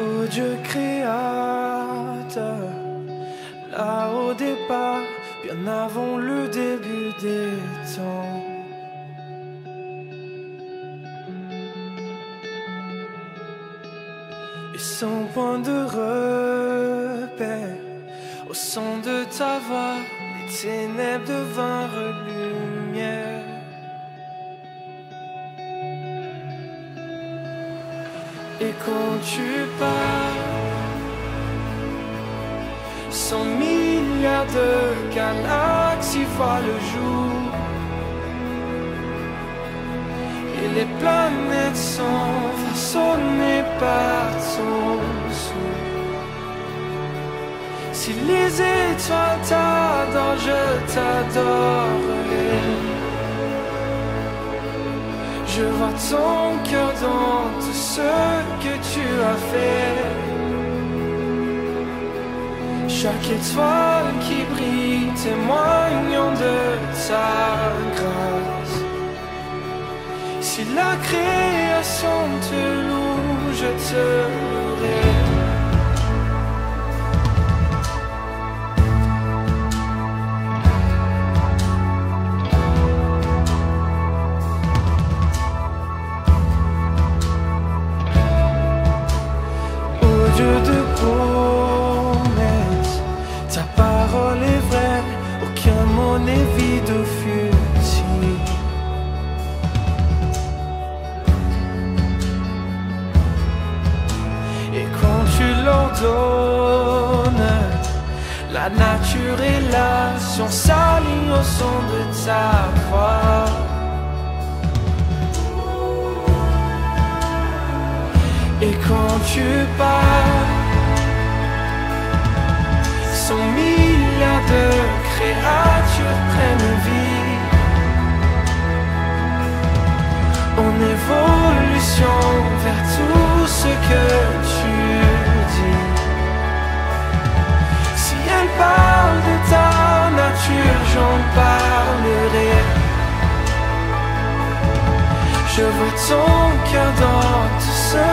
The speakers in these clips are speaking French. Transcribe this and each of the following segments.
Ô Dieu créateur, là au départ, bien avant le début des temps. Et sans point de repère, au son de ta voix, les ténèbres devinrent lumière. Et quand tu pars, 100 milliards de galaxies voient le jour. Et les planètes sont façonnées par ton souffle. Si les étoiles t'adorent, je t'adorerai. Je vois ton cœur dans tout ce que tu as fait. Chaque étoile qui brille témoignant de ta grâce. Si la création te loue, je te louerai. De promesses, ta parole est vraie, aucun mot n'est vide ou futile. Et quand tu l'ordonnes, la nature et la science s'alignent au son de ta voix. Et quand tu pars, 100 milliards de créatures prennent vie. En évolution vers tout ce que tu dis. Si elle parle de ta nature, j'en parlerai. Je vois ton cœur dans tout ce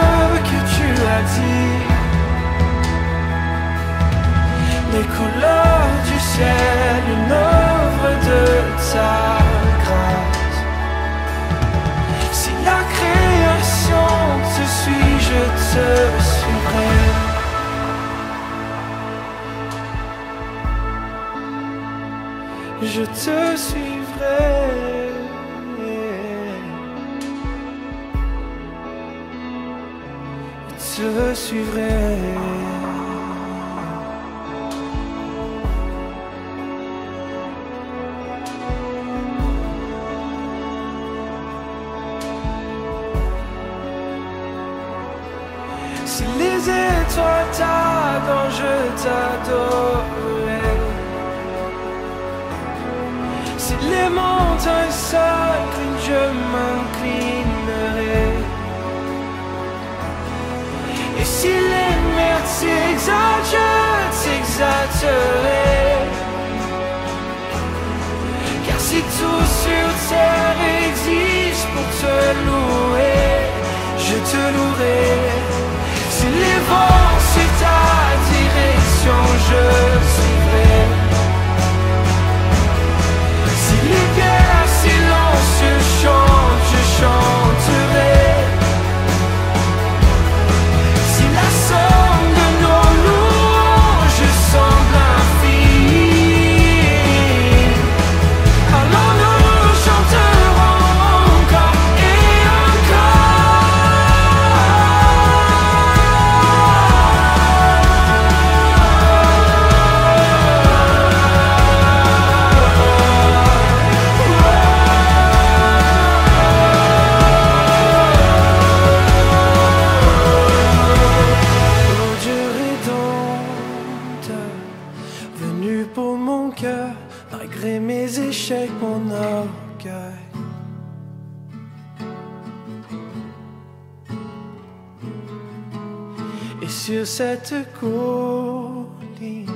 que tu as dit. Les couleurs du ciel, une œuvre de ta grâce. Si la création te suit, je te suivrai. Je te suivrai. Je suivrai. Si les étoiles t'adorent, je t'adorerai. Si les montagnes s'inclinent, je m'inclinerai. Et si les mers t'exaltent, je t'exalterai. Car si tout sur terre existe pour te louer, je te louerai. Si les vents suivent ta direction, malgré mes échecs, mon orgueil. Et sur cette colline,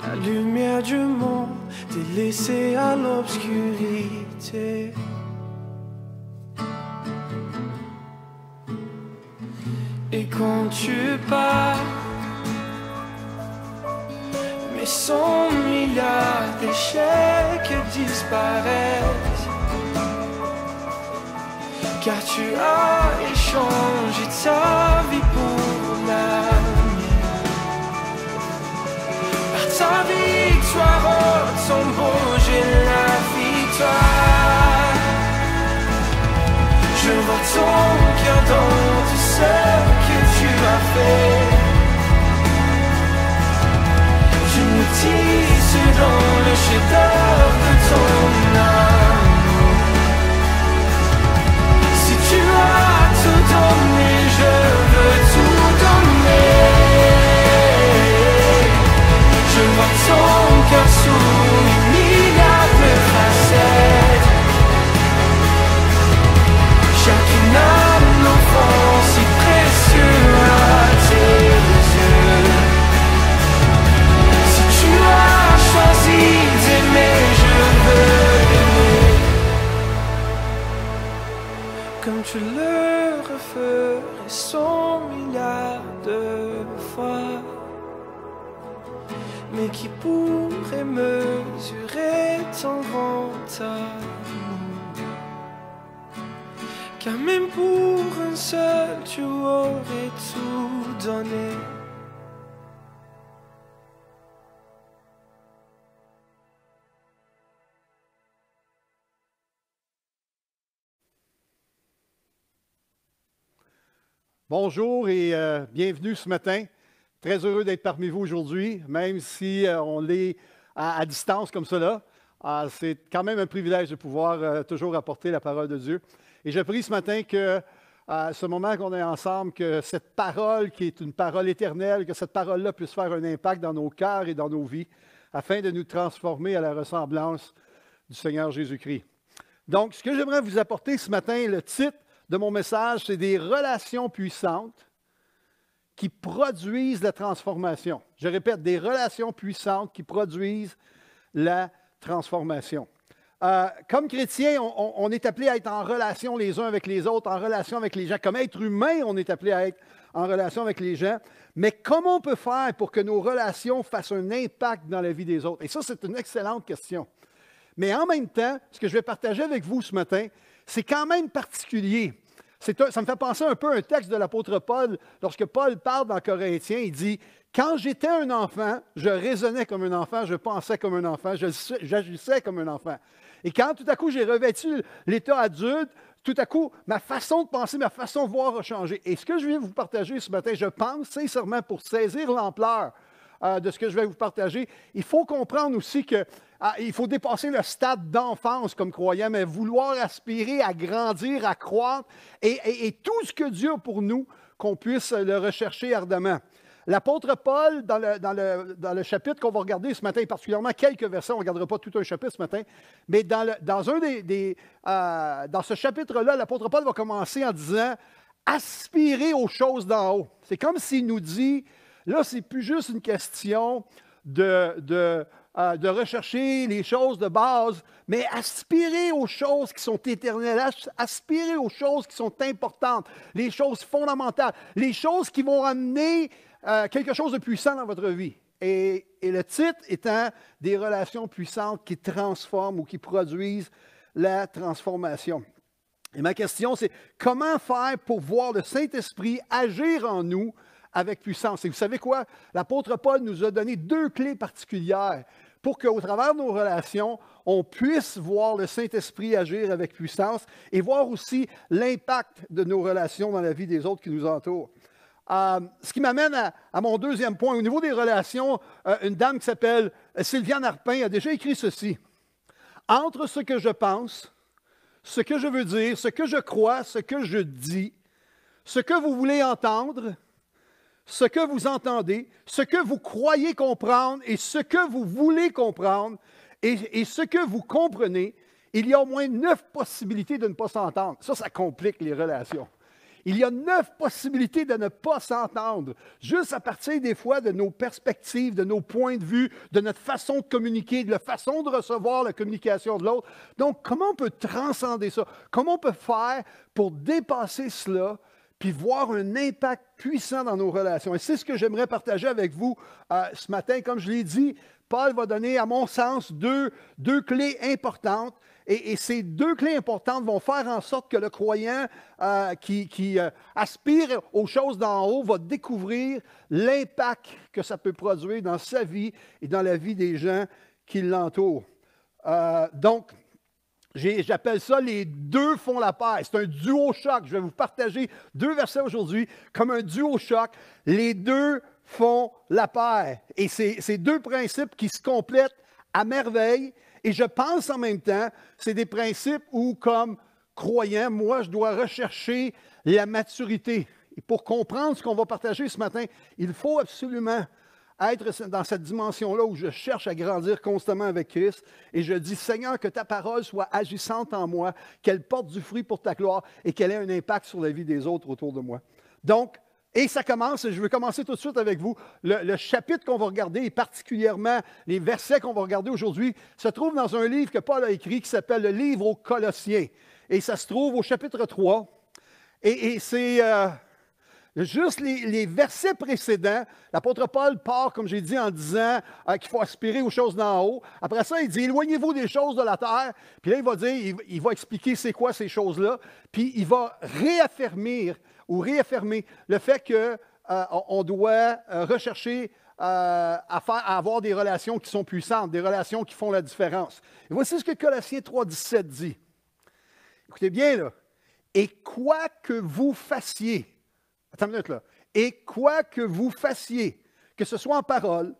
la lumière du monde t'est laissée à l'obscurité. Et quand tu pars, mes 100 milliards d'échecs disparaissent, car tu as échangé ta vie pour la mienne. Par ta victoire, oh, ton beau, j'ai la victoire. Je vois ton cœur dans tout ce que tu as fait. Tu nous tisses dans le chef-d'œuvre de ton amour. Si tu as tout donné, je veux tout donner. Je vois ton cœur sous une milliard de facettes. Chacune âme, l'enfant si précieux à tes yeux. Si tu as choisi d'aimer, je veux aimer comme tu le referais 100 milliards de fois. Mais qui pourrait mesurer ton grand amour? Car même pour un seul, tu aurais tout donné. Bonjour et bienvenue ce matin. Très heureux d'être parmi vous aujourd'hui, même si on l'est à distance comme cela. C'est quand même un privilège de pouvoir toujours apporter la parole de Dieu. Et je prie ce matin que ce moment qu'on est ensemble, que cette parole qui est une parole éternelle, que cette parole-là puisse faire un impact dans nos cœurs et dans nos vies, afin de nous transformer à la ressemblance du Seigneur Jésus-Christ. Donc, ce que j'aimerais vous apporter ce matin, le titre de mon message, c'est des relations puissantes qui produisent la transformation. Je répète, des relations puissantes qui produisent la transformation. Comme chrétiens, on est appelé à être en relation les uns avec les autres, en relation avec les gens. Comme être humain, on est appelé à être en relation avec les gens. Mais comment on peut faire pour que nos relations fassent un impact dans la vie des autres? Et ça, c'est une excellente question. Mais en même temps, ce que je vais partager avec vous ce matin, c'est quand même particulier. Ça me fait penser un peu à un texte de l'apôtre Paul, lorsque Paul parle dans Corinthiens, il dit « Quand j'étais un enfant, je raisonnais comme un enfant, je pensais comme un enfant, j'agissais comme un enfant. Et quand tout à coup j'ai revêtu l'état adulte, tout à coup, ma façon de penser, ma façon de voir a changé. » Et ce que je viens vous partager ce matin, je pense sincèrement, pour saisir l'ampleur de ce que je vais vous partager, il faut comprendre aussi que il faut dépasser le stade d'enfance comme croyant, mais vouloir aspirer à grandir, à croître, et tout ce que Dieu a pour nous, qu'on puisse le rechercher ardemment. L'apôtre Paul, dans le chapitre qu'on va regarder ce matin, particulièrement quelques versets, on ne regardera pas tout un chapitre ce matin, mais dans ce chapitre-là, l'apôtre Paul va commencer en disant « Aspirer aux choses d'en haut ». C'est comme s'il nous dit, là, c'est plus juste une question de rechercher les choses de base, mais aspirer aux choses qui sont éternelles, aspirer aux choses qui sont importantes, les choses fondamentales, les choses qui vont amener quelque chose de puissant dans votre vie. Et le titre étant « Des relations puissantes qui transforment ou qui produisent la transformation ». Et ma question, c'est comment faire pour voir le Saint-Esprit agir en nous avec puissance? Et vous savez quoi? L'apôtre Paul nous a donné 2 clés particulières pour qu'au travers de nos relations, on puisse voir le Saint-Esprit agir avec puissance et voir aussi l'impact de nos relations dans la vie des autres qui nous entourent. Ce qui m'amène à mon deuxième point. Au niveau des relations, une dame qui s'appelle Sylviane Arpin a déjà écrit ceci. « Entre ce que je pense, ce que je veux dire, ce que je crois, ce que je dis, ce que vous voulez entendre, ce que vous entendez, ce que vous croyez comprendre et ce que vous voulez comprendre, Et ce que vous comprenez, il y a au moins 9 possibilités de ne pas s'entendre. Ça complique les relations. Il y a 9 possibilités de ne pas s'entendre, juste à partir des fois de nos perspectives, de nos points de vue, de notre façon de communiquer, de la façon de recevoir la communication de l'autre. Donc, comment on peut transcender ça? Comment on peut faire pour dépasser cela, puis voir un impact puissant dans nos relations? Et c'est ce que j'aimerais partager avec vous ce matin. Comme je l'ai dit, Paul va donner, à mon sens, deux clés importantes. Et ces 2 clés importantes vont faire en sorte que le croyant qui aspire aux choses d'en haut va découvrir l'impact que ça peut produire dans sa vie et dans la vie des gens qui l'entourent. Donc, j'appelle ça les 2 font la paire. C'est un duo choc. Je vais vous partager 2 versets aujourd'hui comme un duo choc. Les 2 font la paire. Et c'est 2 principes qui se complètent à merveille. Et je pense en même temps, c'est des principes où, comme croyant, moi, je dois rechercher la maturité. Et pour comprendre ce qu'on va partager ce matin, il faut absolument être dans cette dimension-là où je cherche à grandir constamment avec Christ. Et je dis, Seigneur, que ta parole soit agissante en moi, qu'elle porte du fruit pour ta gloire et qu'elle ait un impact sur la vie des autres autour de moi. Donc, et ça commence, je vais commencer tout de suite avec vous. Le chapitre qu'on va regarder, et particulièrement les versets qu'on va regarder aujourd'hui, se trouve dans un livre que Paul a écrit qui s'appelle le livre aux Colossiens. Et ça se trouve au chapitre 3. Et c'est juste les versets précédents. L'apôtre Paul part, comme j'ai dit, en disant qu'il faut aspirer aux choses d'en haut. Après ça, il dit « Éloignez-vous des choses de la terre ». Puis là, il va dire, il va expliquer c'est quoi ces choses-là. Puis il va réaffirmer le fait qu'on doit rechercher à avoir des relations qui sont puissantes, des relations qui font la différence. Et voici ce que Colossiens 3,17 dit. Écoutez bien, là. « Et quoi que vous fassiez », attends une minute là, « et quoi que vous fassiez, que ce soit en parole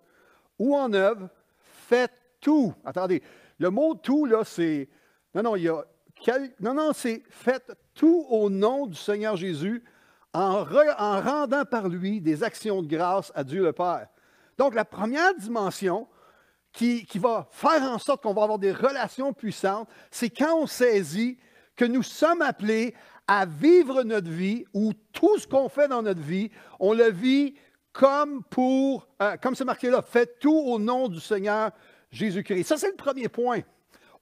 ou en œuvre, faites tout. » Attendez, le mot « tout », là, c'est... c'est « faites tout au nom du Seigneur Jésus, en rendant par lui des actions de grâce à Dieu le Père. » Donc, la première dimension qui va faire en sorte qu'on va avoir des relations puissantes, c'est quand on saisit que nous sommes appelés à vivre notre vie, où tout ce qu'on fait dans notre vie, on le vit comme c'est marqué là, faites tout au nom du Seigneur Jésus-Christ. Ça, c'est le premier point.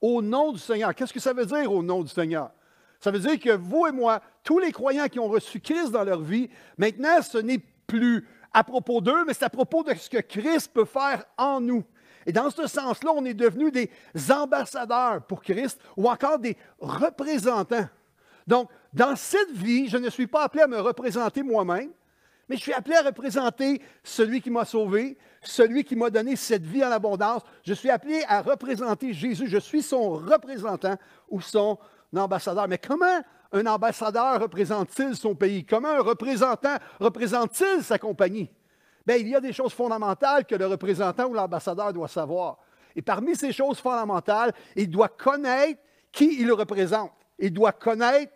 Au nom du Seigneur. Qu'est-ce que ça veut dire au nom du Seigneur? Ça veut dire que vous et moi, tous les croyants qui ont reçu Christ dans leur vie, maintenant, ce n'est plus à propos d'eux, mais c'est à propos de ce que Christ peut faire en nous. Et dans ce sens-là, on est devenus des ambassadeurs pour Christ ou encore des représentants. Donc, dans cette vie, je ne suis pas appelé à me représenter moi-même, mais je suis appelé à représenter celui qui m'a sauvé, celui qui m'a donné cette vie en abondance. Je suis appelé à représenter Jésus. Je suis son représentant ou son ambassadeur. Mais comment un ambassadeur représente-t-il son pays? Comment un représentant représente-t-il sa compagnie? Bien, il y a des choses fondamentales que le représentant ou l'ambassadeur doit savoir. Et parmi ces choses fondamentales, il doit connaître qui il représente. Il doit connaître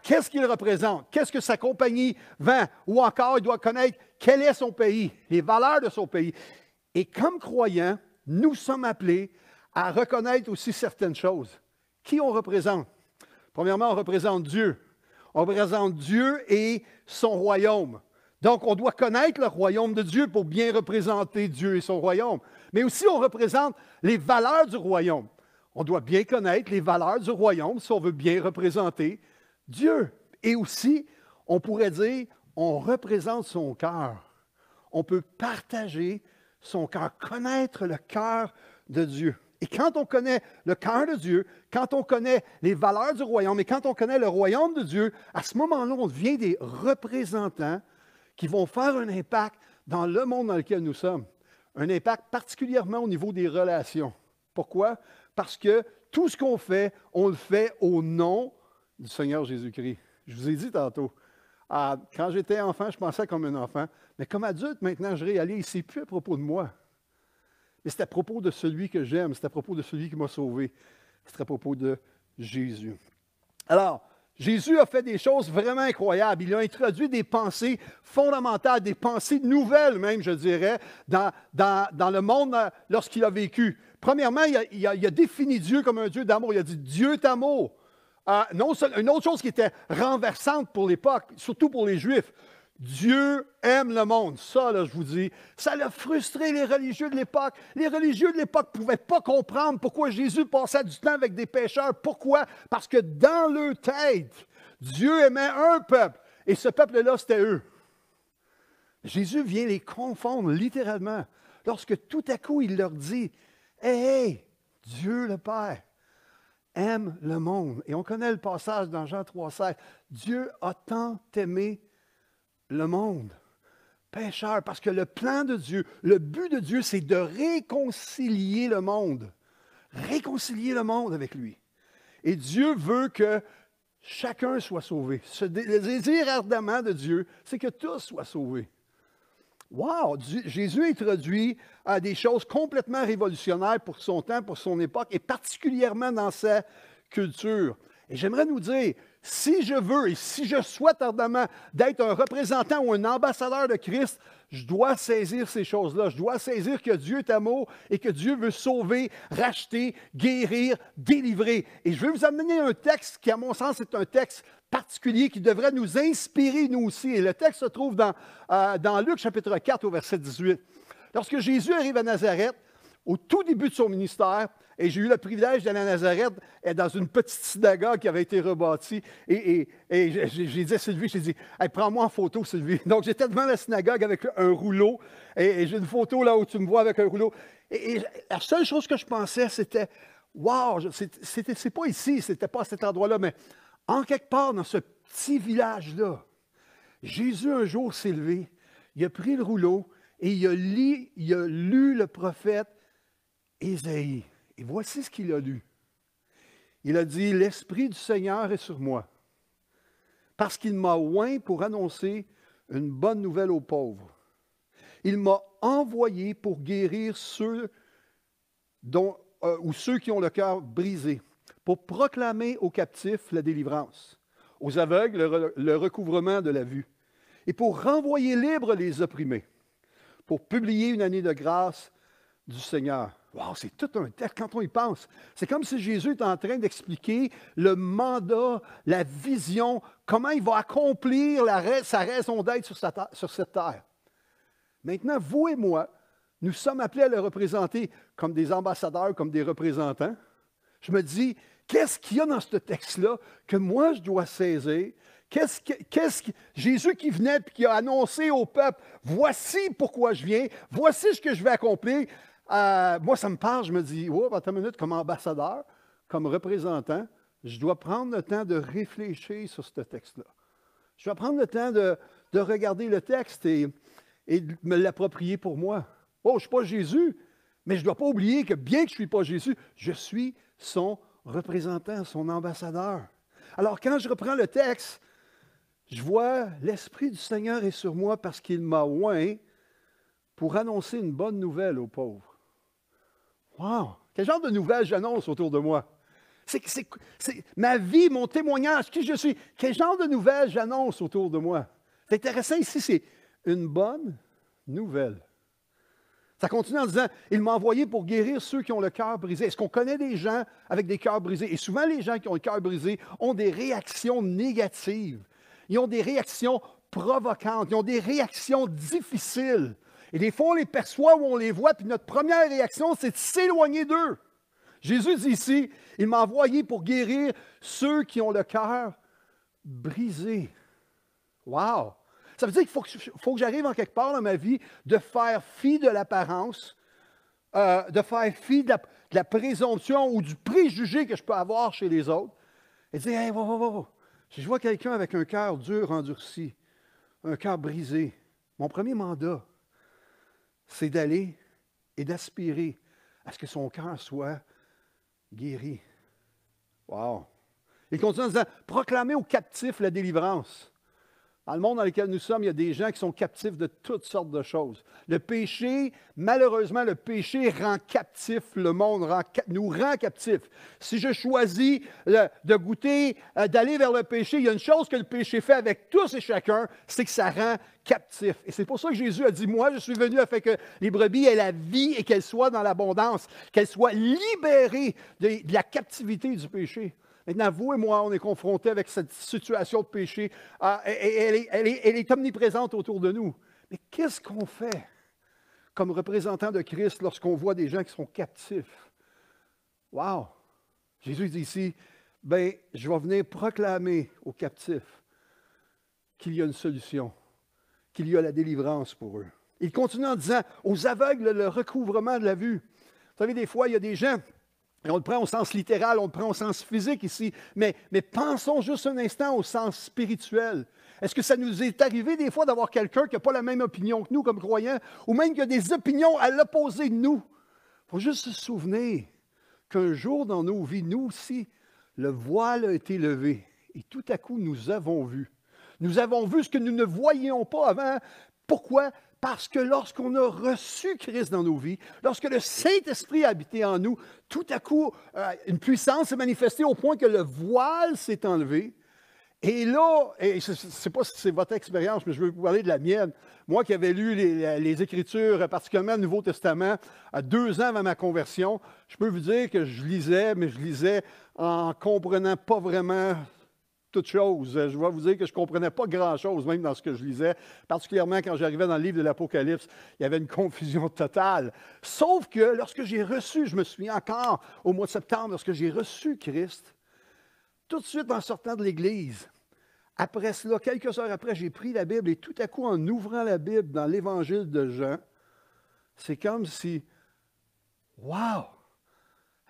qu'est-ce qu'il représente, qu'est-ce que sa compagnie vend, ou encore il doit connaître quel est son pays, les valeurs de son pays. Et comme croyants, nous sommes appelés à reconnaître aussi certaines choses. Qui on représente? Premièrement, on représente Dieu. On représente Dieu et son royaume. Donc, on doit connaître le royaume de Dieu pour bien représenter Dieu et son royaume. Mais aussi, on représente les valeurs du royaume. On doit bien connaître les valeurs du royaume si on veut bien représenter Dieu. Et aussi, on pourrait dire, on représente son cœur. On peut partager son cœur, connaître le cœur de Dieu. Et quand on connaît le cœur de Dieu, quand on connaît les valeurs du royaume et quand on connaît le royaume de Dieu, à ce moment-là, on devient des représentants qui vont faire un impact dans le monde dans lequel nous sommes. Un impact particulièrement au niveau des relations. Pourquoi? Parce que tout ce qu'on fait, on le fait au nom du Seigneur Jésus-Christ. Je vous ai dit tantôt, quand j'étais enfant, je pensais comme un enfant, mais comme adulte, maintenant, je réalise, c'est plus à propos de moi. Mais c'est à propos de celui que j'aime, c'est à propos de celui qui m'a sauvé, c'est à propos de Jésus. Alors, Jésus a fait des choses vraiment incroyables. Il a introduit des pensées fondamentales, des pensées nouvelles même, je dirais, dans le monde lorsqu'il a vécu. Premièrement, il a défini Dieu comme un Dieu d'amour. Il a dit « Dieu est amour ». Une autre chose qui était renversante pour l'époque, surtout pour les Juifs, Dieu aime le monde. Ça, là, je vous dis, ça l'a frustré les religieux de l'époque. Les religieux de l'époque ne pouvaient pas comprendre pourquoi Jésus passait du temps avec des pécheurs. Pourquoi? Parce que dans leur tête, Dieu aimait un peuple, et ce peuple-là, c'était eux. Jésus vient les confondre littéralement, lorsque tout à coup, il leur dit, « Hey, Dieu le Père aime le monde. » Et on connaît le passage dans Jean 3,16. Dieu a tant aimé le monde, pécheur, parce que le plan de Dieu, le but de Dieu, c'est de réconcilier le monde avec lui. Et Dieu veut que chacun soit sauvé. Le désir ardemment de Dieu, c'est que tous soient sauvés. Wow! Jésus introduit des choses complètement révolutionnaires pour son temps, pour son époque, et particulièrement dans sa culture. Et j'aimerais nous dire, si je veux et si je souhaite ardemment d'être un représentant ou un ambassadeur de Christ, je dois saisir ces choses-là. Je dois saisir que Dieu est amour et que Dieu veut sauver, racheter, guérir, délivrer. Et je vais vous amener un texte qui, à mon sens, est un texte particulier qui devrait nous inspirer, nous aussi. Et le texte se trouve dans Luc, chapitre 4, au verset 18. Lorsque Jésus arrive à Nazareth, au tout début de son ministère, et j'ai eu le privilège d'aller à Nazareth, dans une petite synagogue qui avait été rebâtie, et j'ai dit à Sylvie, j'ai dit, hey, prends-moi en photo, Sylvie. Donc, j'étais devant la synagogue avec un rouleau, et j'ai une photo là où tu me vois avec un rouleau. Et la seule chose que je pensais, c'était, wow, c'est pas ici, c'était pas à cet endroit-là, mais en quelque part dans ce petit village-là, Jésus un jour s'est levé, il a pris le rouleau, et il a lu le prophète Ésaïe. Et voici ce qu'il a lu. Il a dit, « L'Esprit du Seigneur est sur moi, parce qu'il m'a oint pour annoncer une bonne nouvelle aux pauvres. Il m'a envoyé pour guérir ceux qui ont le cœur brisé, pour proclamer aux captifs la délivrance, aux aveugles le recouvrement de la vue, et pour renvoyer libres les opprimés, pour publier une année de grâce du Seigneur. » Wow, c'est tout un texte quand on y pense. C'est comme si Jésus est en train d'expliquer le mandat, la vision, comment il va accomplir sa raison d'être sur cette terre. Maintenant, vous et moi, nous sommes appelés à le représenter comme des ambassadeurs, comme des représentants. Je me dis, qu'est-ce qu'il y a dans ce texte-là que moi je dois saisir? Jésus qui venait et qui a annoncé au peuple, voici pourquoi je viens, voici ce que je vais accomplir. Moi, ça me parle, je me dis, oh, attends une minute, comme ambassadeur, comme représentant, je dois prendre le temps de réfléchir sur ce texte-là. Je dois prendre le temps de regarder le texte et de me l'approprier pour moi. Oh, je ne suis pas Jésus, mais je ne dois pas oublier que bien que je ne suis pas Jésus, je suis son représentant, son ambassadeur. Alors, quand je reprends le texte, je vois l'Esprit du Seigneur est sur moi parce qu'il m'a oint pour annoncer une bonne nouvelle aux pauvres. Wow! Quel genre de nouvelles j'annonce autour de moi? C'est ma vie, mon témoignage, qui je suis. Quel genre de nouvelles j'annonce autour de moi? C'est intéressant ici, c'est une bonne nouvelle. Ça continue en disant, il m'a envoyé pour guérir ceux qui ont le cœur brisé. Est-ce qu'on connaît des gens avec des cœurs brisés? Et souvent, les gens qui ont le cœur brisé ont des réactions négatives. Ils ont des réactions provocantes. Ils ont des réactions difficiles. Et des fois, on les perçoit ou on les voit, puis notre première réaction, c'est de s'éloigner d'eux. Jésus dit ici, il m'a envoyé pour guérir ceux qui ont le cœur brisé. Wow! Ça veut dire qu'il faut que j'arrive en quelque part dans ma vie de faire fi de l'apparence, de faire fi de la présomption ou du préjugé que je peux avoir chez les autres. Et dire, hey, si je vois quelqu'un avec un cœur dur, endurci, un cœur brisé, mon premier mandat, c'est d'aller et d'aspirer à ce que son cœur soit guéri. Wow! Il continue en disant, proclamer aux captifs la délivrance. Dans le monde dans lequel nous sommes, il y a des gens qui sont captifs de toutes sortes de choses. Le péché, malheureusement, le péché rend captif le monde, nous rend captifs. Si je choisis de goûter, d'aller vers le péché, il y a une chose que le péché fait avec tous et chacun, c'est que ça rend captif. Et c'est pour ça que Jésus a dit, moi, je suis venu afin que les brebis aient la vie et qu'elles soient dans l'abondance, qu'elles soient libérées de la captivité du péché. Maintenant, vous et moi, on est confrontés avec cette situation de péché. Elle est omniprésente autour de nous. Mais qu'est-ce qu'on fait comme représentant de Christ lorsqu'on voit des gens qui sont captifs? Wow! Jésus dit ici, je vais venir proclamer aux captifs qu'il y a une solution, qu'il y a la délivrance pour eux. Il continue en disant, aux aveugles, le recouvrement de la vue. Vous savez, des fois, il y a des gens... Et on le prend au sens littéral, on le prend au sens physique ici, mais pensons juste un instant au sens spirituel. Est-ce que ça nous est arrivé des fois d'avoir quelqu'un qui n'a pas la même opinion que nous comme croyants, ou même qui a des opinions à l'opposé de nous? Il faut juste se souvenir qu'un jour dans nos vies, nous aussi, le voile a été levé, et tout à coup, nous avons vu. Nous avons vu ce que nous ne voyions pas avant. Pourquoi? Parce que lorsqu'on a reçu Christ dans nos vies, lorsque le Saint-Esprit a habité en nous, tout à coup, une puissance s'est manifestée au point que le voile s'est enlevé. Et là, je ne sais pas si c'est votre expérience, mais je veux vous parler de la mienne. Moi qui avais lu les Écritures, particulièrement le Nouveau Testament, 2 ans avant ma conversion, je peux vous dire que je lisais, mais je lisais en comprenant pas vraiment toute chose. Je vais vous dire que je ne comprenais pas grand-chose, même dans ce que je lisais, particulièrement quand j'arrivais dans le livre de l'Apocalypse, il y avait une confusion totale. Sauf que lorsque j'ai reçu, je me souviens encore, au mois de septembre, lorsque j'ai reçu Christ, tout de suite en sortant de l'Église, après cela, quelques heures après, j'ai pris la Bible et tout à coup, en ouvrant la Bible dans l'Évangile de Jean, c'est comme si, wow!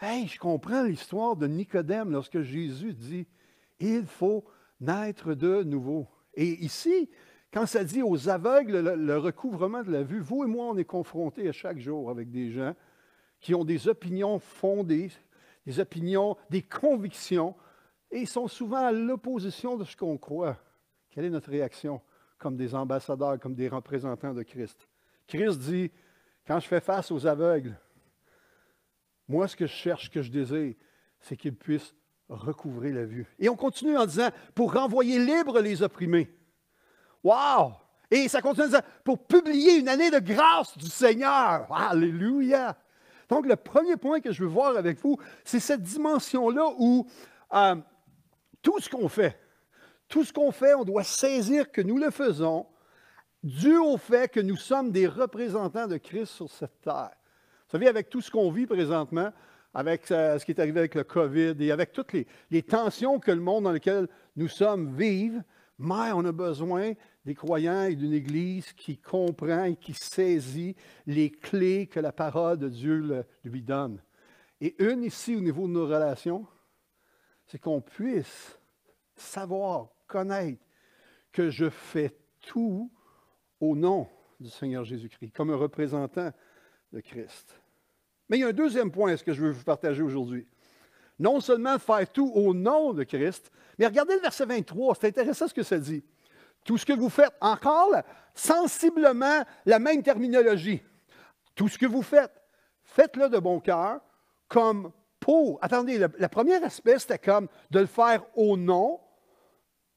Hey, je comprends l'histoire de Nicodème lorsque Jésus dit, il faut naître de nouveau. Et ici, quand ça dit aux aveugles le recouvrement de la vue, vous et moi, on est confrontés à chaque jour avec des gens qui ont des opinions fondées, des opinions, des convictions, et ils sont souvent à l'opposition de ce qu'on croit. Quelle est notre réaction comme des ambassadeurs, comme des représentants de Christ? Christ dit, quand je fais face aux aveugles, moi, ce que je cherche, ce que je désire, c'est qu'ils puissent recouvrer la vue. Et on continue en disant, pour renvoyer libres les opprimés. Wow! Et ça continue en disant, pour publier une année de grâce du Seigneur. Alléluia! Donc, le premier point que je veux voir avec vous, c'est cette dimension-là où tout ce qu'on fait, on doit saisir que nous le faisons dû au fait que nous sommes des représentants de Christ sur cette terre. Vous savez, avec tout ce qu'on vit présentement, avec ce qui est arrivé avec le COVID et avec toutes les tensions que le monde dans lequel nous sommes vive, mais on a besoin des croyants et d'une Église qui comprend et qui saisit les clés que la parole de Dieu lui donne. Et une ici, au niveau de nos relations, c'est qu'on puisse savoir, connaître que je fais tout au nom du Seigneur Jésus-Christ, comme un représentant de Christ. Mais il y a un deuxième point, ce que je veux vous partager aujourd'hui. Non seulement faire tout au nom de Christ, mais regardez le verset 23, c'est intéressant ce que ça dit. Tout ce que vous faites, encore sensiblement la même terminologie. Tout ce que vous faites, faites-le de bon cœur, comme pour. Attendez, le premier aspect, c'était comme de le faire au nom.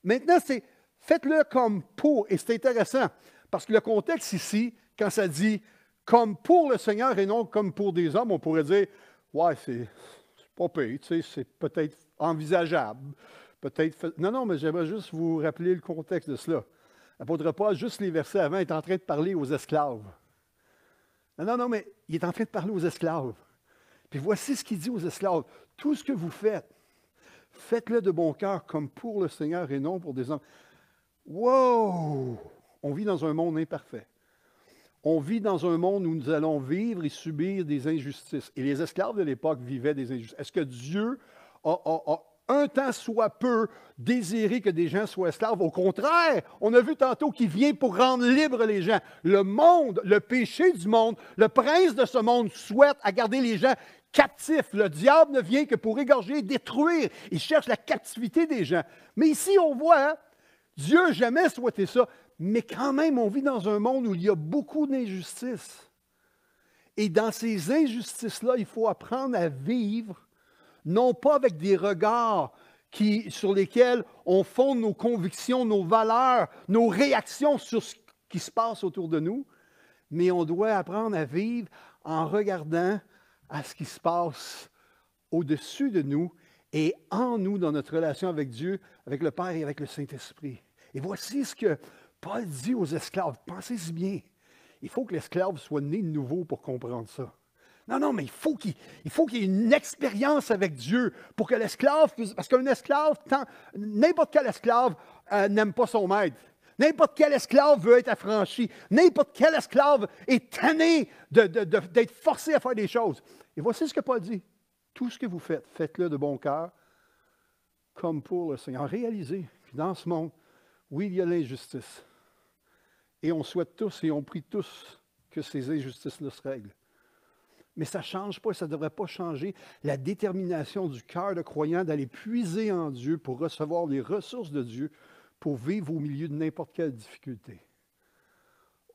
Maintenant, c'est faites-le comme pour. Et c'est intéressant, parce que le contexte ici, quand ça dit comme pour le Seigneur et non comme pour des hommes, on pourrait dire, ouais, c'est pas pire, tu sais, c'est peut-être envisageable. Non, mais j'aimerais juste vous rappeler le contexte de cela. L'apôtre Paul, juste les versets avant, est en train de parler aux esclaves. Non, mais il est en train de parler aux esclaves. Puis voici ce qu'il dit aux esclaves. Tout ce que vous faites, faites-le de bon cœur comme pour le Seigneur et non pour des hommes. Wow! On vit dans un monde imparfait. On vit dans un monde où nous allons vivre et subir des injustices. Et les esclaves de l'époque vivaient des injustices. Est-ce que Dieu a un temps soit peu désiré que des gens soient esclaves? Au contraire, on a vu tantôt qu'il vient pour rendre libres les gens. Le monde, le péché du monde, le prince de ce monde souhaite à garder les gens captifs. Le diable ne vient que pour égorger, détruire. Il cherche la captivité des gens. Mais ici, on voit, Dieu n'a jamais souhaité ça, mais quand même, on vit dans un monde où il y a beaucoup d'injustices. Et dans ces injustices-là, il faut apprendre à vivre, non pas avec des regards sur lesquels on fonde nos convictions, nos valeurs, nos réactions sur ce qui se passe autour de nous, mais on doit apprendre à vivre en regardant à ce qui se passe au-dessus de nous et en nous, dans notre relation avec Dieu, avec le Père et avec le Saint-Esprit. Et voici ce que Paul dit aux esclaves. Pensez-y bien. Il faut que l'esclave soit né de nouveau pour comprendre ça. Non, mais il faut qu'il y ait une expérience avec Dieu pour que l'esclave, parce qu'un esclave, n'importe quel esclave n'aime pas son maître. N'importe quel esclave veut être affranchi. N'importe quel esclave est tanné d'être forcé à faire des choses. Et voici ce que Paul dit. Tout ce que vous faites, faites-le de bon cœur, comme pour le Seigneur. Réalisez que dans ce monde, oui, il y a l'injustice. Et on souhaite tous et on prie tous que ces injustices-là se règlent. Mais ça ne change pas et ça ne devrait pas changer la détermination du cœur de croyant d'aller puiser en Dieu pour recevoir les ressources de Dieu pour vivre au milieu de n'importe quelle difficulté.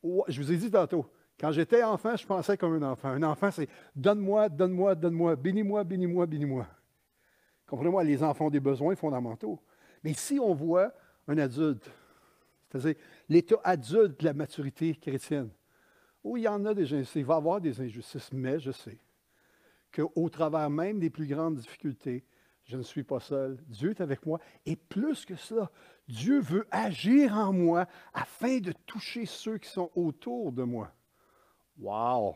Je vous ai dit tantôt, quand j'étais enfant, je pensais comme un enfant. Un enfant, c'est « donne-moi, donne-moi, donne-moi, bénis-moi, bénis-moi, bénis-moi ». Comprenez-moi, les enfants ont des besoins fondamentaux. Mais ici, on voit un adulte, c'est-à-dire l'état adulte de la maturité chrétienne. Oh, il y en a des injustices, il va y avoir des injustices, mais je sais qu'au travers même des plus grandes difficultés, je ne suis pas seul. Dieu est avec moi. Et plus que cela, Dieu veut agir en moi afin de toucher ceux qui sont autour de moi. Wow!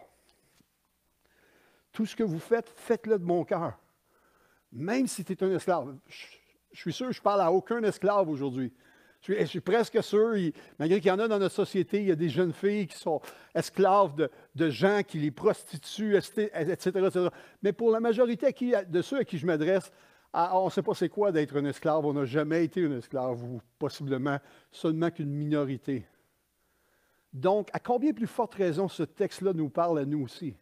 Tout ce que vous faites, faites-le de bon cœur. Même si tu es un esclave. Je suis sûr que je parle à aucun esclave aujourd'hui. Je suis presque sûr, malgré qu'il y en a dans notre société, il y a des jeunes filles qui sont esclaves de gens qui les prostituent, etc., etc. Mais pour la majorité de ceux à qui je m'adresse, on ne sait pas c'est quoi d'être un esclave. On n'a jamais été un esclave, ou possiblement seulement qu'une minorité. Donc, à combien plus forte raison ce texte-là nous parle à nous aussi?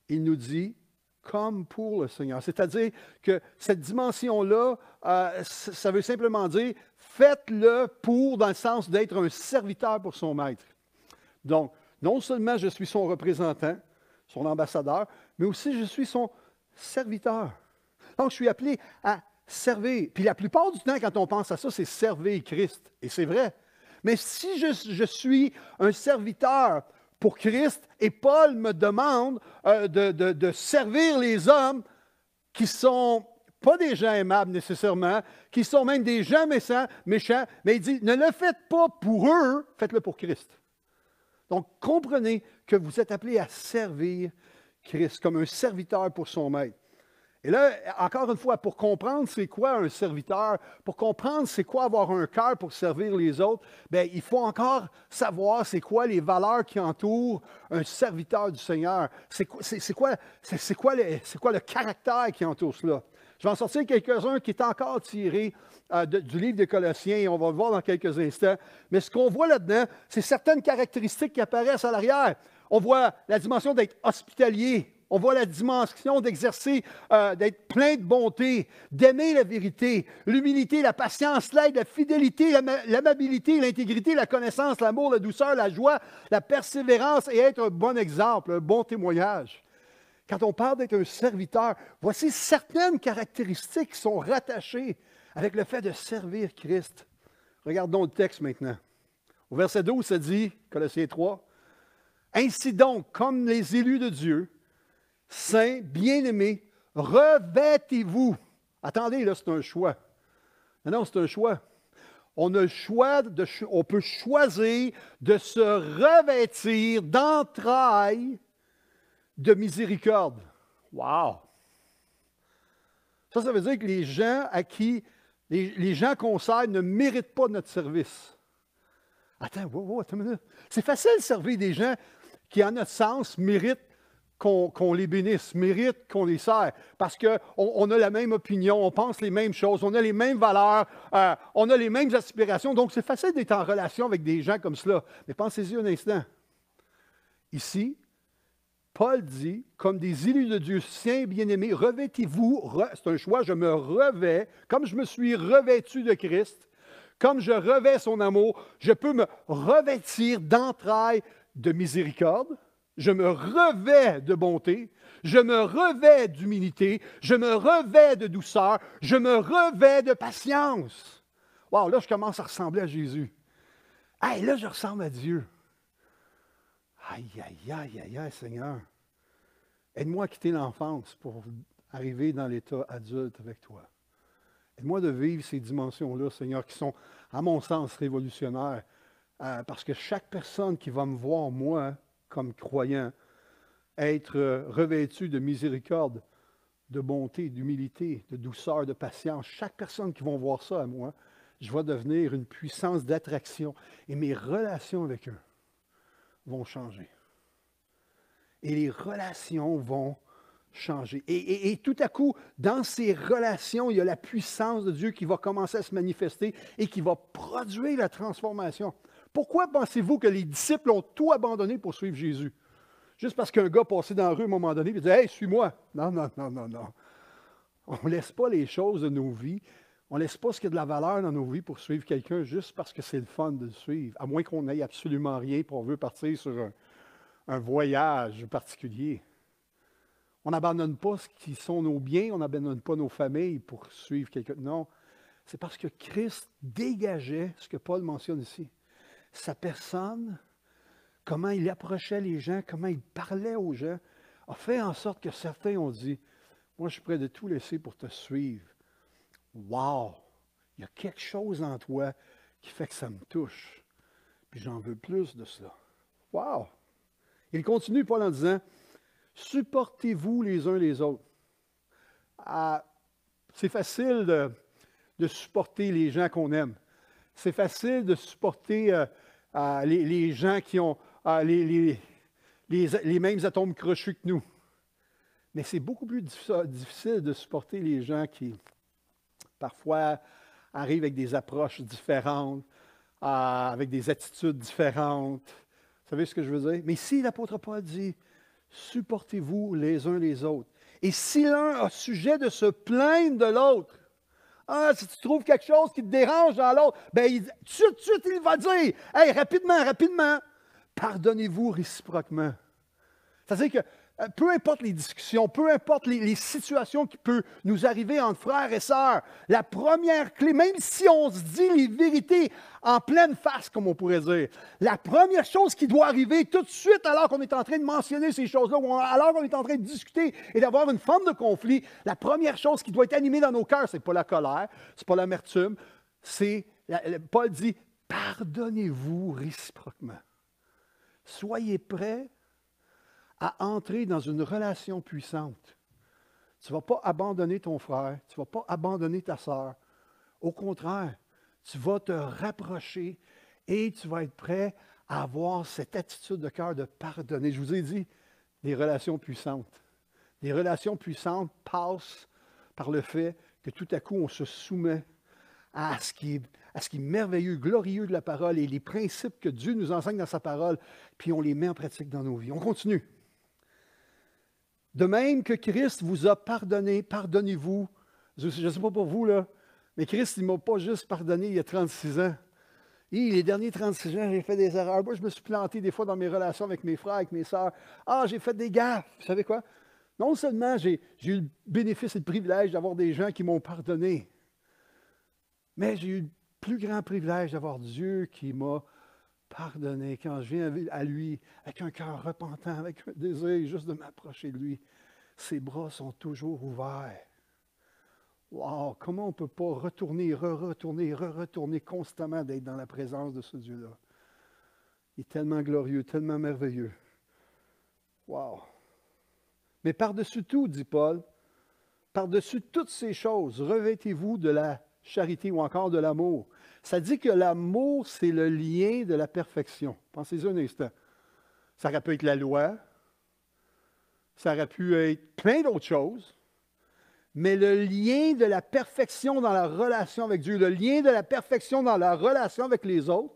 Il nous dit, comme pour le Seigneur. C'est-à-dire que cette dimension-là, ça veut simplement dire, faites-le pour, dans le sens d'être un serviteur pour son maître. Donc, non seulement je suis son représentant, son ambassadeur, mais aussi je suis son serviteur. Donc, je suis appelé à servir. Puis la plupart du temps, quand on pense à ça, c'est servir Christ. Et c'est vrai. Mais si je suis un serviteur pour Christ, et Paul me demande de servir les hommes qui ne sont pas des gens aimables nécessairement, qui sont même des gens méchants, mais il dit, ne le faites pas pour eux, faites-le pour Christ. Donc, comprenez que vous êtes appelés à servir Christ comme un serviteur pour son maître. Et là, encore une fois, pour comprendre c'est quoi un serviteur, pour comprendre c'est quoi avoir un cœur pour servir les autres, bien, il faut encore savoir c'est quoi les valeurs qui entourent un serviteur du Seigneur. C'est quoi le caractère qui entoure cela. Je vais en sortir quelques-uns qui est encore tiré du livre des Colossiens, et on va le voir dans quelques instants. Mais ce qu'on voit là-dedans, c'est certaines caractéristiques qui apparaissent à l'arrière. On voit la dimension d'être hospitalier. On voit la dimension d'exercer, d'être plein de bonté, d'aimer la vérité, l'humilité, la patience, l'aide, la fidélité, l'amabilité, l'intégrité, la connaissance, l'amour, la douceur, la joie, la persévérance et être un bon exemple, un bon témoignage. Quand on parle d'être un serviteur, voici certaines caractéristiques qui sont rattachées avec le fait de servir Christ. Regardons le texte maintenant. Au verset 12, ça dit, Colossiens 3, « Ainsi donc, comme les élus de Dieu, saints, bien-aimés, revêtez-vous. » Attendez, là, c'est un choix. Non, c'est un choix. On a le choix, on peut choisir de se revêtir d'entrailles de miséricorde. Wow! Ça veut dire que les gens à qui les gens qu'on sert ne méritent pas notre service. Attends une minute. C'est facile de servir des gens qui, en notre sens, méritent qu'on les bénisse, méritent qu'on les sert, parce qu'on a la même opinion, on pense les mêmes choses, on a les mêmes valeurs, on a les mêmes aspirations, donc c'est facile d'être en relation avec des gens comme cela. Mais pensez-y un instant. Ici, Paul dit, comme des élus de Dieu saints bien-aimés, revêtez-vous, c'est un choix, je me revêts, comme je me suis revêtu de Christ, comme je revêts son amour, je peux me revêtir d'entrailles de miséricorde, je me revêts de bonté, je me revêts d'humilité, je me revêts de douceur, je me revêts de patience. Wow, là, je commence à ressembler à Jésus. Hey, là, je ressemble à Dieu. Aïe, aïe, aïe, aïe, aïe, Seigneur. Aide-moi à quitter l'enfance pour arriver dans l'état adulte avec toi. Aide-moi de vivre ces dimensions-là, Seigneur, qui sont, à mon sens, révolutionnaires. Parce que chaque personne qui va me voir, moi, comme croyant, être revêtu de miséricorde, de bonté, d'humilité, de douceur, de patience, chaque personne qui va voir ça à moi, je vais devenir une puissance d'attraction et mes relations avec eux vont changer. Et les relations vont changer. Et tout à coup, dans ces relations, il y a la puissance de Dieu qui va commencer à se manifester et qui va produire la transformation. Pourquoi pensez-vous que les disciples ont tout abandonné pour suivre Jésus? Juste parce qu'un gars passait dans la rue à un moment donné et dit « Hey, suis-moi! » Non, non, non, non, non. On ne laisse pas les choses de nos vies. On ne laisse pas ce qui a de la valeur dans nos vies pour suivre quelqu'un juste parce que c'est le fun de le suivre, à moins qu'on n'ait absolument rien et qu'on veut partir sur un voyage particulier. On n'abandonne pas ce qui sont nos biens, on n'abandonne pas nos familles pour suivre quelqu'un. Non, c'est parce que Christ dégageait ce que Paul mentionne ici. Sa personne, comment il approchait les gens, comment il parlait aux gens, a fait en sorte que certains ont dit « Moi, je suis prêt de tout laisser pour te suivre. » Wow! Il y a quelque chose en toi qui fait que ça me touche. Puis j'en veux plus de cela. Wow! Il continue, Paul, en disant « Supportez-vous les uns les autres. » C'est facile de supporter les gens qu'on aime. C'est facile de supporter les gens qui ont les mêmes atomes crochus que nous. Mais c'est beaucoup plus difficile de supporter les gens qui, parfois, arrivent avec des approches différentes, avec des attitudes différentes. Vous savez ce que je veux dire? Mais ici, l'apôtre Paul dit, supportez-vous les uns les autres. Et si l'un a sujet de se plaindre de l'autre, si tu trouves quelque chose qui te dérange dans l'autre, bien, tout de suite, il va dire, hey, rapidement, pardonnez-vous réciproquement. C'est-à-dire que peu importe les discussions, peu importe les situations qui peuvent nous arriver entre frères et sœurs, la première clé, même si on se dit les vérités en pleine face, comme on pourrait dire, la première chose qui doit arriver tout de suite alors qu'on est en train de mentionner ces choses-là, ou alors qu'on est en train de discuter et d'avoir une forme de conflit, la première chose qui doit être animée dans nos cœurs, ce n'est pas la colère, ce n'est pas l'amertume, Paul dit, pardonnez-vous réciproquement. Soyez prêts à entrer dans une relation puissante. Tu ne vas pas abandonner ton frère, tu ne vas pas abandonner ta sœur. Au contraire, tu vas te rapprocher et tu vas être prêt à avoir cette attitude de cœur de pardonner. Je vous ai dit, des relations puissantes. Les relations puissantes passent par le fait que tout à coup, on se soumet à ce qui est merveilleux, glorieux de la parole et les principes que Dieu nous enseigne dans sa parole, puis on les met en pratique dans nos vies. On continue. De même que Christ vous a pardonné, pardonnez-vous. Je ne sais pas pour vous, là, mais Christ, il ne m'a pas juste pardonné il y a 36 ans. Les derniers 36 ans, j'ai fait des erreurs. Moi, je me suis planté des fois dans mes relations avec mes frères, avec mes sœurs. J'ai fait des gaffes. Vous savez quoi? Non seulement j'ai eu le bénéfice et le privilège d'avoir des gens qui m'ont pardonné, mais j'ai eu le plus grand privilège d'avoir Dieu qui m'a pardonné. Quand je viens à lui avec un cœur repentant, avec un désir juste de m'approcher de lui, ses bras sont toujours ouverts. Wow! Comment on ne peut pas retourner, re-retourner constamment d'être dans la présence de ce Dieu-là? Il est tellement glorieux, tellement merveilleux. Wow! Mais par-dessus tout, dit Paul, par-dessus toutes ces choses, revêtez-vous de la charité ou encore de l'amour. Ça dit que l'amour, c'est le lien de la perfection. Pensez-y un instant. Ça aurait pu être la loi, ça aurait pu être plein d'autres choses, mais le lien de la perfection dans la relation avec Dieu, le lien de la perfection dans la relation avec les autres,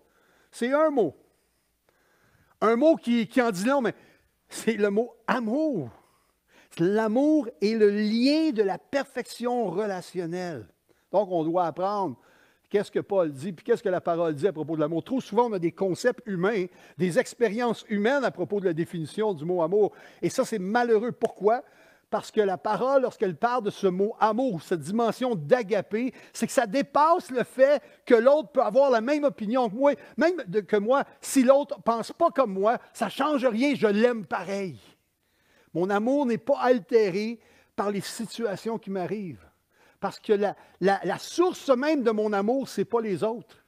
c'est un mot. Un mot qui en dit long, mais c'est le mot amour. L'amour est le lien de la perfection relationnelle. Donc, on doit apprendre qu'est-ce que Paul dit, puis qu'est-ce que la parole dit à propos de l'amour. Trop souvent, on a des concepts humains, des expériences humaines à propos de la définition du mot amour. Et ça, c'est malheureux. Pourquoi? Parce que la parole, lorsqu'elle parle de ce mot amour, cette dimension d'agapé, c'est que ça dépasse le fait que l'autre peut avoir la même opinion que moi, même que moi. Si l'autre ne pense pas comme moi, ça ne change rien, je l'aime pareil. Mon amour n'est pas altéré par les situations qui m'arrivent. Parce que la source même de mon amour, ce n'est pas les autres.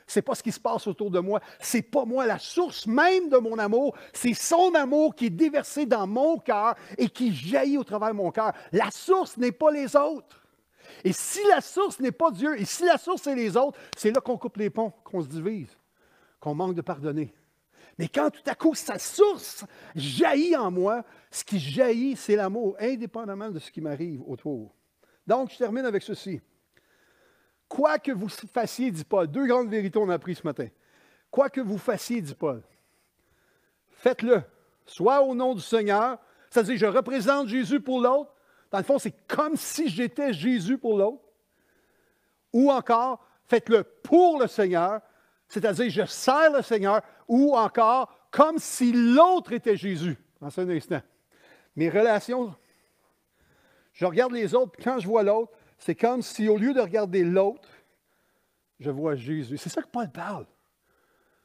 Ce n'est pas ce qui se passe autour de moi. Ce n'est pas moi. La source même de mon amour, c'est son amour qui est déversé dans mon cœur et qui jaillit au travers de mon cœur. La source n'est pas les autres. Et si la source n'est pas Dieu, et si la source c'est les autres, c'est là qu'on coupe les ponts, qu'on se divise, qu'on manque de pardonner. Mais quand tout à coup, sa source jaillit en moi, ce qui jaillit, c'est l'amour, indépendamment de ce qui m'arrive autour. Donc, je termine avec ceci. Quoi que vous fassiez, dit Paul, deux grandes vérités on a apprises ce matin. Quoi que vous fassiez, dit Paul, faites-le, soit au nom du Seigneur, c'est-à-dire je représente Jésus pour l'autre. Dans le fond, c'est comme si j'étais Jésus pour l'autre. Ou encore, faites-le pour le Seigneur, c'est-à-dire je sers le Seigneur. Ou encore, comme si l'autre était Jésus. Dans un instant. Mes relations, je regarde les autres, puis quand je vois l'autre, c'est comme si au lieu de regarder l'autre, je vois Jésus. C'est ça que Paul parle.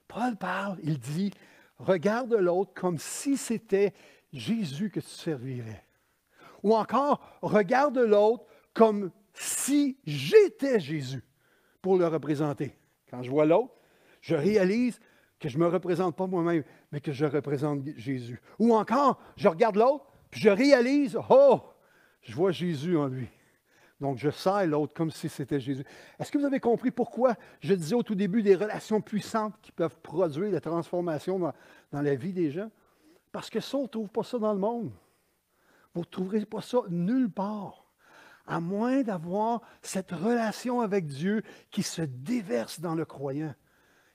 Paul parle, il dit, regarde l'autre comme si c'était Jésus que tu servirais. Ou encore, regarde l'autre comme si j'étais Jésus pour le représenter. Quand je vois l'autre, je réalise que je ne me représente pas moi-même, mais que je représente Jésus. Ou encore, je regarde l'autre, puis je réalise, oh, je vois Jésus en lui. Donc, je sers l'autre comme si c'était Jésus. Est-ce que vous avez compris pourquoi je disais au tout début des relations puissantes qui peuvent produire la transformation dans la vie des gens? Parce que ça, on ne trouve pas ça dans le monde. Vous ne trouverez pas ça nulle part. À moins d'avoir cette relation avec Dieu qui se déverse dans le croyant.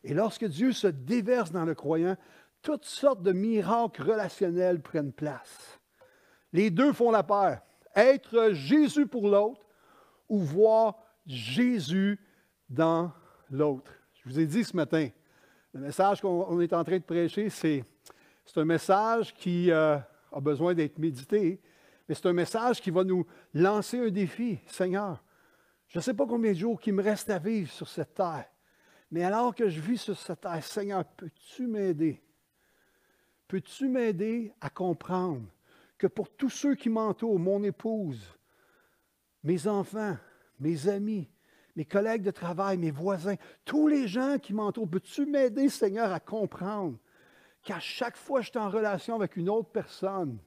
Et lorsque Dieu se déverse dans le croyant, toutes sortes de miracles relationnels prennent place. Les deux font la paire. Être Jésus pour l'autre ou voir Jésus dans l'autre. Je vous ai dit ce matin, le message qu'on est en train de prêcher, c'est un message qui a besoin d'être médité, mais c'est un message qui va nous lancer un défi. Seigneur, je ne sais pas combien de jours qu'il me reste à vivre sur cette terre, mais alors que je vis sur cette terre, Seigneur, peux-tu m'aider? Peux-tu m'aider à comprendre que pour tous ceux qui m'entourent, mon épouse, mes enfants, mes amis, mes collègues de travail, mes voisins, tous les gens qui m'entourent, peux-tu m'aider, Seigneur, à comprendre qu'à chaque fois que je suis en relation avec une autre personne,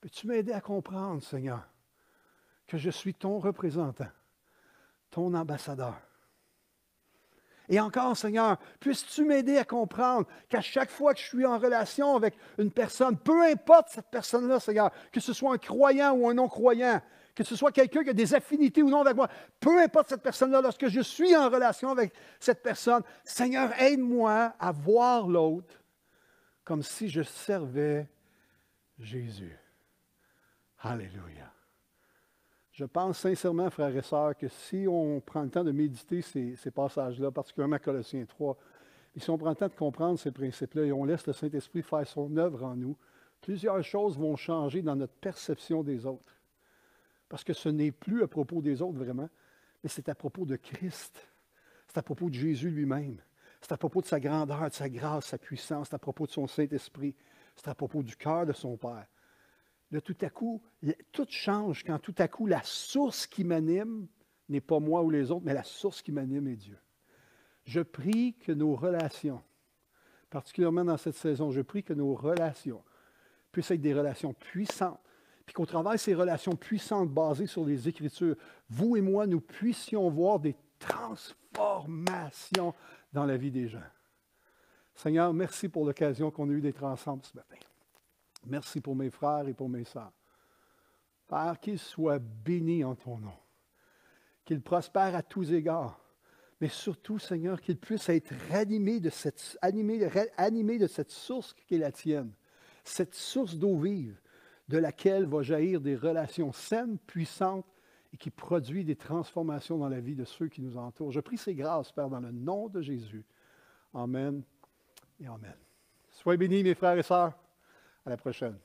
peux-tu m'aider à comprendre, Seigneur, que je suis ton représentant, ton ambassadeur. Et encore, Seigneur, puisses-tu m'aider à comprendre qu'à chaque fois que je suis en relation avec une personne, peu importe cette personne-là, Seigneur, que ce soit un croyant ou un non-croyant, que ce soit quelqu'un qui a des affinités ou non avec moi, peu importe cette personne-là, lorsque je suis en relation avec cette personne, Seigneur, aide-moi à voir l'autre comme si je servais Jésus. Alléluia. Je pense sincèrement, frères et sœurs, que si on prend le temps de méditer ces passages-là, particulièrement Colossiens 3, et si on prend le temps de comprendre ces principes-là et on laisse le Saint-Esprit faire son œuvre en nous, plusieurs choses vont changer dans notre perception des autres. Parce que ce n'est plus à propos des autres vraiment, mais c'est à propos de Christ. C'est à propos de Jésus lui-même. C'est à propos de sa grandeur, de sa grâce, sa puissance. C'est à propos de son Saint-Esprit. C'est à propos du cœur de son Père. Là, tout à coup, tout change quand tout à coup, la source qui m'anime n'est pas moi ou les autres, mais la source qui m'anime est Dieu. Je prie que nos relations, particulièrement dans cette saison, je prie que nos relations puissent être des relations puissantes, puis qu'au travers de ces relations puissantes basées sur les Écritures, vous et moi, nous puissions voir des transformations dans la vie des gens. Seigneur, merci pour l'occasion qu'on a eue d'être ensemble ce matin. Merci pour mes frères et pour mes sœurs. Père, qu'ils soient bénis en ton nom, qu'ils prospèrent à tous égards, mais surtout, Seigneur, qu'ils puissent être animés de cette source qui est la tienne, cette source d'eau vive de laquelle va jaillir des relations saines, puissantes et qui produit des transformations dans la vie de ceux qui nous entourent. Je prie ces grâces, Père, dans le nom de Jésus. Amen et amen. Soyez bénis, mes frères et sœurs. À la prochaine.